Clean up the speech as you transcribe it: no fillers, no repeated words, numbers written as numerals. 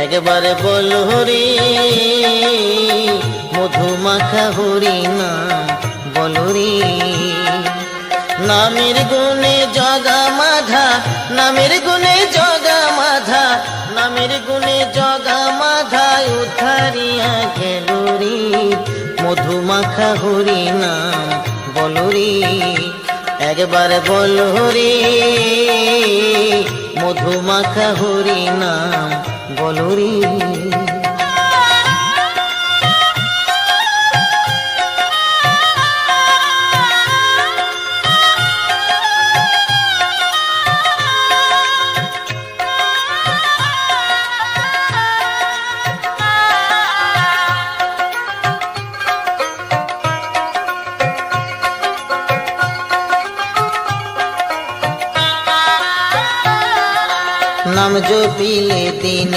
একবার বল হরি মধুমাখা হরি নাম বল রে। নামের গুণে জগা মাধা, নামের গুণে জগা মাধা, নামের গুণে জগা মাধা উদ্ধারিয়া গেল রে। মধুমাখা হরি নাম বল রে। একবার বল হরি মধুমাখা হরি নাম বল রে। নাম জপিলে দিনে